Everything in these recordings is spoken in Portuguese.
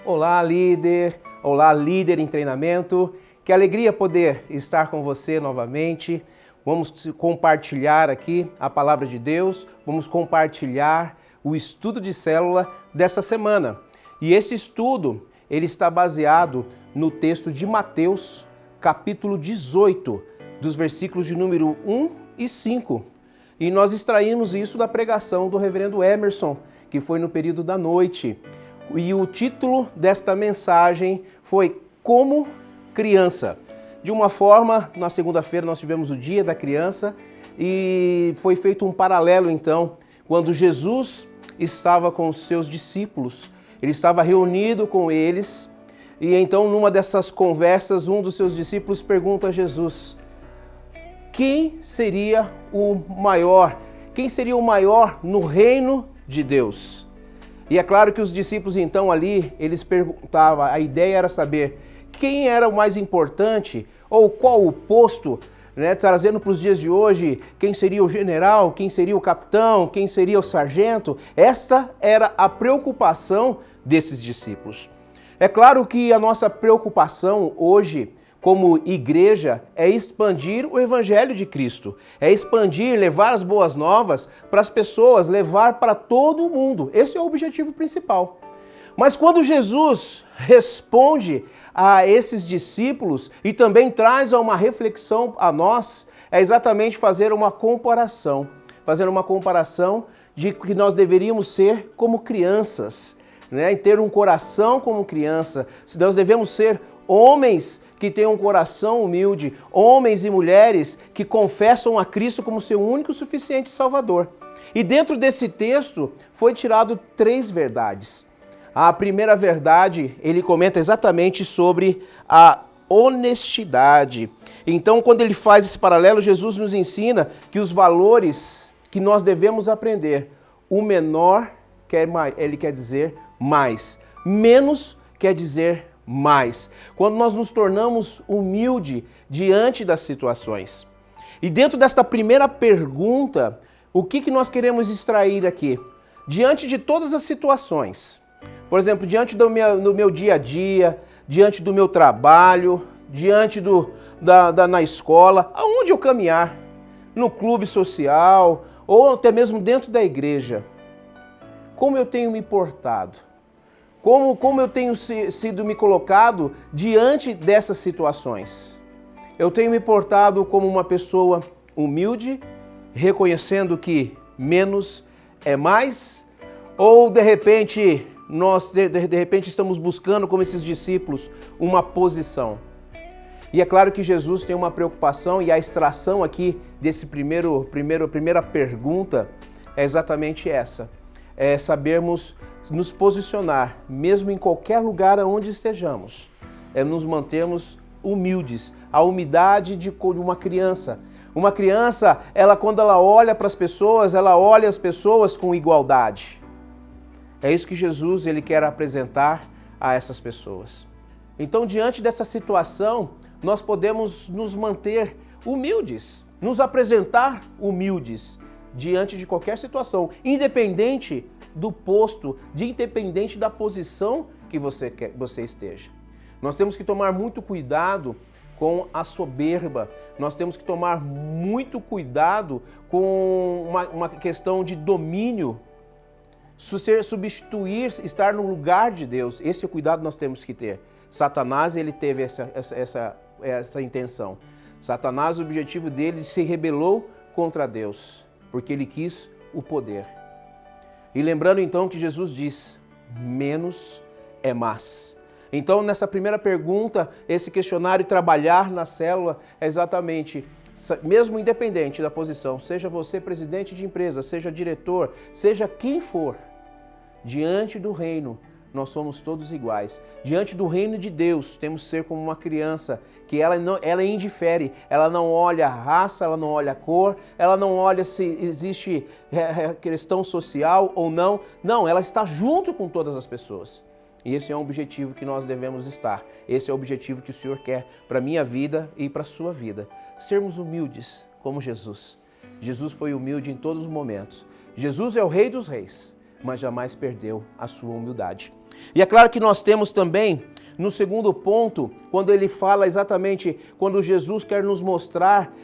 Olá, líder! Olá, líder em treinamento! Que alegria poder estar com você novamente. Vamos compartilhar aqui a palavra de Deus, vamos compartilhar o estudo de célula dessa semana. E esse estudo, ele está baseado no texto de Mateus, capítulo 18, dos versículos de número 1 e 5. E nós extraímos isso da pregação do reverendo Emerson, que foi no período da noite. E o título desta mensagem foi Como Criança. De uma forma, na segunda-feira nós tivemos o Dia da Criança e foi feito um paralelo então, quando Jesus estava com os seus discípulos, ele estava reunido com eles e então numa dessas conversas um dos seus discípulos pergunta a Jesus: quem seria o maior? Quem seria o maior no reino de Deus? E é claro que os discípulos então ali, eles perguntavam, a ideia era saber quem era o mais importante ou qual o posto, né, trazendo para os dias de hoje, quem seria o general, quem seria o capitão, quem seria o sargento. Esta era a preocupação desses discípulos. É claro que a nossa preocupação hoje, como igreja, é expandir o Evangelho de Cristo, é expandir, levar as boas novas para as pessoas, levar para todo o mundo. Esse é o objetivo principal. Mas quando Jesus responde a esses discípulos e também traz uma reflexão a nós, é exatamente fazer uma comparação de que nós deveríamos ser como crianças, né? E ter um coração como criança. Nós devemos ser homens que têm um coração humilde, homens e mulheres que confessam a Cristo como seu único e suficiente Salvador. E dentro desse texto foi tirado 3 verdades. A primeira verdade, ele comenta exatamente sobre a honestidade. Então, quando ele faz esse paralelo, Jesus nos ensina que os valores que nós devemos aprender, o menor ele quer dizer mais, menos quer dizer mais. Quando nós nos tornamos humildes diante das situações. E dentro desta primeira pergunta, o que nós queremos extrair aqui? Diante de todas as situações, por exemplo, diante do meu dia a dia, diante do meu trabalho, diante na escola, aonde eu caminhar, no clube social ou até mesmo dentro da igreja, como eu tenho me portado? Como eu tenho sido me colocado diante dessas situações? Eu tenho me portado como uma pessoa humilde, reconhecendo que menos é mais? Ou de repente nós estamos buscando, como esses discípulos, uma posição? E é claro que Jesus tem uma preocupação e a extração aqui desse primeira pergunta é exatamente essa. É sabermos nos posicionar, mesmo em qualquer lugar onde estejamos, é nos mantermos humildes, a humildade de uma criança. Uma criança, quando ela olha para as pessoas, ela olha as pessoas com igualdade. É isso que Jesus ele quer apresentar a essas pessoas. Então, diante dessa situação, nós podemos nos manter humildes, nos apresentar humildes diante de qualquer situação, independente do posto, independente da posição que você esteja. Nós temos que tomar muito cuidado com a soberba, nós temos que tomar muito cuidado com uma questão de domínio, substituir, estar no lugar de Deus. Esse é o cuidado nós temos que ter. Satanás, ele teve essa intenção. Satanás, o objetivo dele se rebelou contra Deus, porque ele quis o poder. E lembrando então que Jesus diz, menos é mais. Então nessa primeira pergunta, esse questionário trabalhar na célula é exatamente, mesmo independente da posição, seja você presidente de empresa, seja diretor, seja quem for, diante do reino, nós somos todos iguais. Diante do reino de Deus, temos que ser como uma criança, que ela indifere, ela não olha a raça, ela não olha a cor, ela não olha se existe questão social ou não. Não, ela está junto com todas as pessoas. E esse é um objetivo que nós devemos estar. Esse é o objetivo que o Senhor quer para a minha vida e para a sua vida. Sermos humildes como Jesus. Jesus foi humilde em todos os momentos. Jesus é o Rei dos Reis, mas jamais perdeu a sua humildade. E é claro que nós temos também, no segundo ponto, quando ele fala exatamente, quando Jesus quer nos mostrar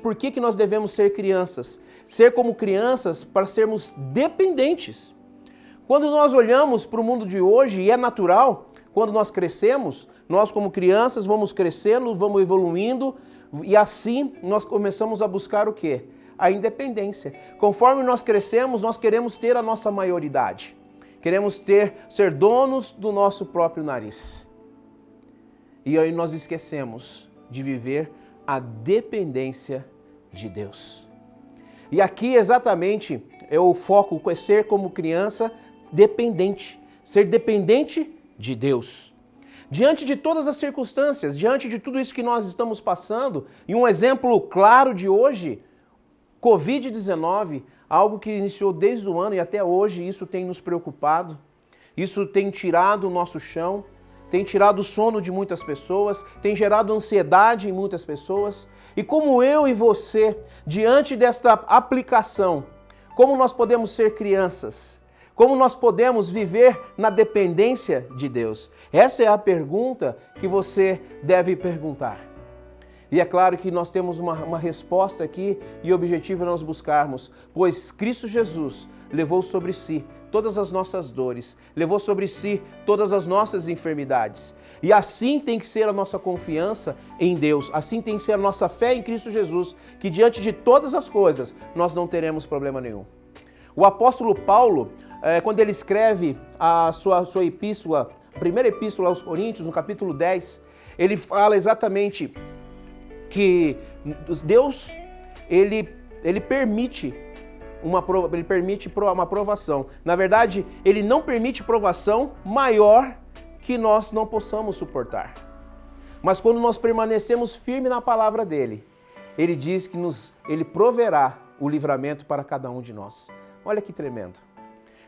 por que nós devemos ser crianças. Ser como crianças para sermos dependentes. Quando nós olhamos para o mundo de hoje, e é natural, quando nós crescemos, nós como crianças vamos crescendo, vamos evoluindo, e assim nós começamos a buscar o quê? A independência. Conforme nós crescemos, nós queremos ter a nossa maioridade. Queremos ser donos do nosso próprio nariz. E aí nós esquecemos de viver a dependência de Deus. E aqui exatamente é o foco, é ser como criança dependente. Ser dependente de Deus. Diante de todas as circunstâncias, diante de tudo isso que nós estamos passando, e um exemplo claro de hoje, Covid-19, algo que iniciou desde o ano e até hoje, isso tem nos preocupado, isso tem tirado o nosso chão, tem tirado o sono de muitas pessoas, tem gerado ansiedade em muitas pessoas. E como eu e você, diante desta aplicação, como nós podemos ser crianças? Como nós podemos viver na dependência de Deus? Essa é a pergunta que você deve perguntar. E é claro que nós temos uma resposta aqui e o objetivo é nós buscarmos, pois Cristo Jesus levou sobre si todas as nossas dores, levou sobre si todas as nossas enfermidades. E assim tem que ser a nossa confiança em Deus, assim tem que ser a nossa fé em Cristo Jesus, que diante de todas as coisas nós não teremos problema nenhum. O apóstolo Paulo, quando ele escreve a sua epístola, a primeira epístola aos Coríntios, no capítulo 10, ele fala exatamente que Deus, ele permite uma provação. Na verdade, ele não permite provação maior que nós não possamos suportar. Mas quando nós permanecemos firmes na palavra dele, ele diz que ele proverá o livramento para cada um de nós. Olha que tremendo.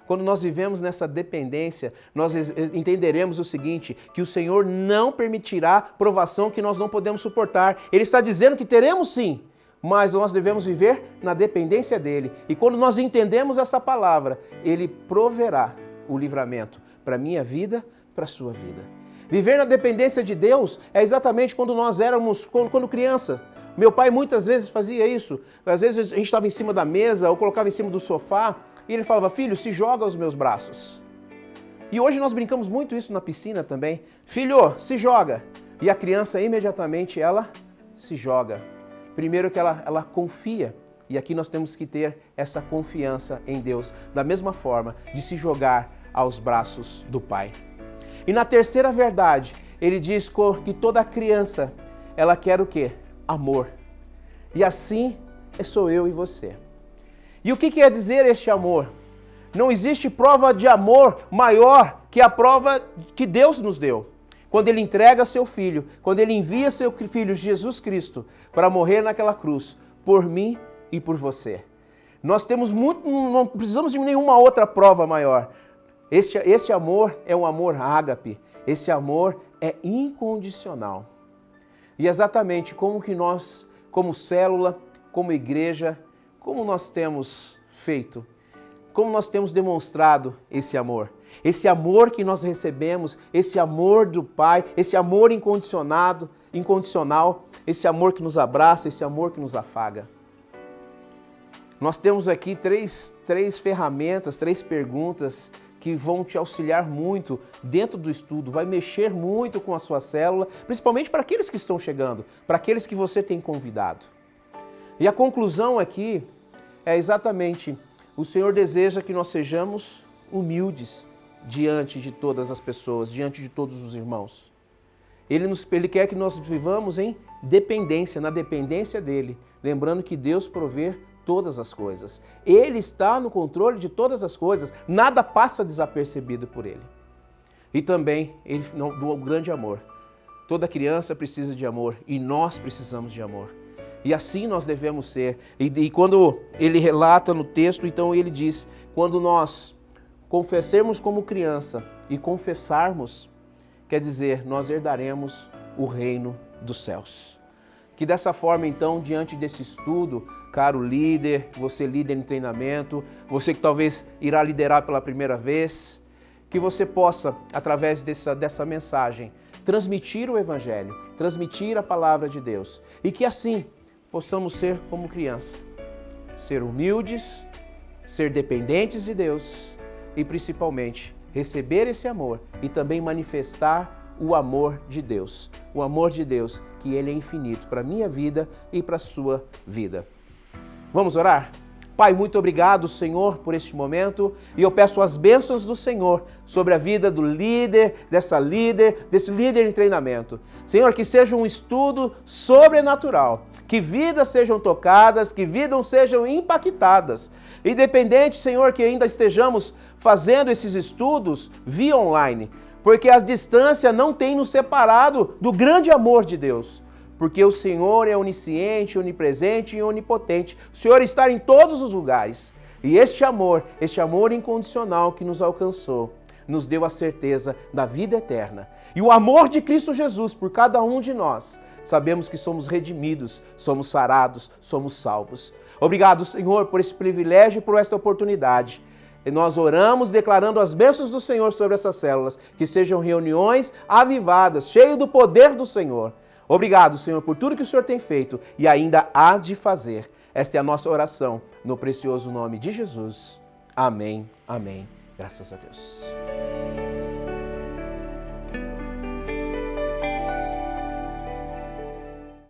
Quando nós vivemos nessa dependência, nós entenderemos o seguinte, que o Senhor não permitirá provação que nós não podemos suportar. Ele está dizendo que teremos sim, mas nós devemos viver na dependência dele. E quando nós entendemos essa palavra, ele proverá o livramento para a minha vida, para a sua vida. Viver na dependência de Deus é exatamente quando nós éramos, quando criança. Meu pai muitas vezes fazia isso. Às vezes a gente estava em cima da mesa ou colocava em cima do sofá e ele falava, filho, se joga aos meus braços. E hoje nós brincamos muito isso na piscina também. Filho, se joga. E a criança imediatamente ela se joga. Primeiro que ela confia. E aqui nós temos que ter essa confiança em Deus. Da mesma forma de se jogar aos braços do Pai. E na terceira verdade, ele diz que toda criança, ela quer o quê? Amor. E assim sou eu e você. E o que quer dizer este amor? Não existe prova de amor maior que a prova que Deus nos deu. Quando Ele entrega seu Filho, quando Ele envia seu Filho Jesus Cristo para morrer naquela cruz, por mim e por você. Nós temos não precisamos de nenhuma outra prova maior. Este amor é um amor ágape, esse amor é incondicional. E exatamente como que nós, como célula, como igreja, como nós temos feito, como nós temos demonstrado esse amor. Esse amor que nós recebemos, esse amor do Pai, esse amor incondicional, esse amor que nos abraça, esse amor que nos afaga. Nós temos aqui três ferramentas, 3 perguntas que vão te auxiliar muito dentro do estudo, vai mexer muito com a sua célula, principalmente para aqueles que estão chegando, para aqueles que você tem convidado. E a conclusão aqui é exatamente, o Senhor deseja que nós sejamos humildes diante de todas as pessoas, diante de todos os irmãos. Ele quer que nós vivamos em dependência, na dependência dele, lembrando que Deus provê todas as coisas. Ele está no controle de todas as coisas, nada passa desapercebido por ele. E também do grande amor. Toda criança precisa de amor e nós precisamos de amor. E assim nós devemos ser. E quando ele relata no texto, então ele diz, quando nós confessarmos como criança e confessarmos, quer dizer, nós herdaremos o reino dos céus. Que dessa forma, então, diante desse estudo, caro líder, você líder em treinamento, você que talvez irá liderar pela primeira vez, que você possa, através dessa mensagem, transmitir o Evangelho, transmitir a palavra de Deus. E que assim possamos ser como criança, ser humildes, ser dependentes de Deus e principalmente receber esse amor e também manifestar o amor de Deus. O amor de Deus, que Ele é infinito para a minha vida e para a sua vida. Vamos orar? Pai, muito obrigado, Senhor, por este momento, e eu peço as bênçãos do Senhor sobre a vida do líder, desse líder em treinamento. Senhor, que seja um estudo sobrenatural, que vidas sejam tocadas, que vidas sejam impactadas. Independente, Senhor, que ainda estejamos fazendo esses estudos via online, porque a distância não tem nos separado do grande amor de Deus. Porque o Senhor é onisciente, onipresente e onipotente. O Senhor está em todos os lugares. E este amor incondicional que nos alcançou, nos deu a certeza da vida eterna. E o amor de Cristo Jesus por cada um de nós, sabemos que somos redimidos, somos sarados, somos salvos. Obrigado, Senhor, por esse privilégio e por esta oportunidade. E nós oramos declarando as bênçãos do Senhor sobre essas células, que sejam reuniões avivadas, cheias do poder do Senhor. Obrigado, Senhor, por tudo que o Senhor tem feito e ainda há de fazer. Esta é a nossa oração, no precioso nome de Jesus. Amém, amém. Graças a Deus.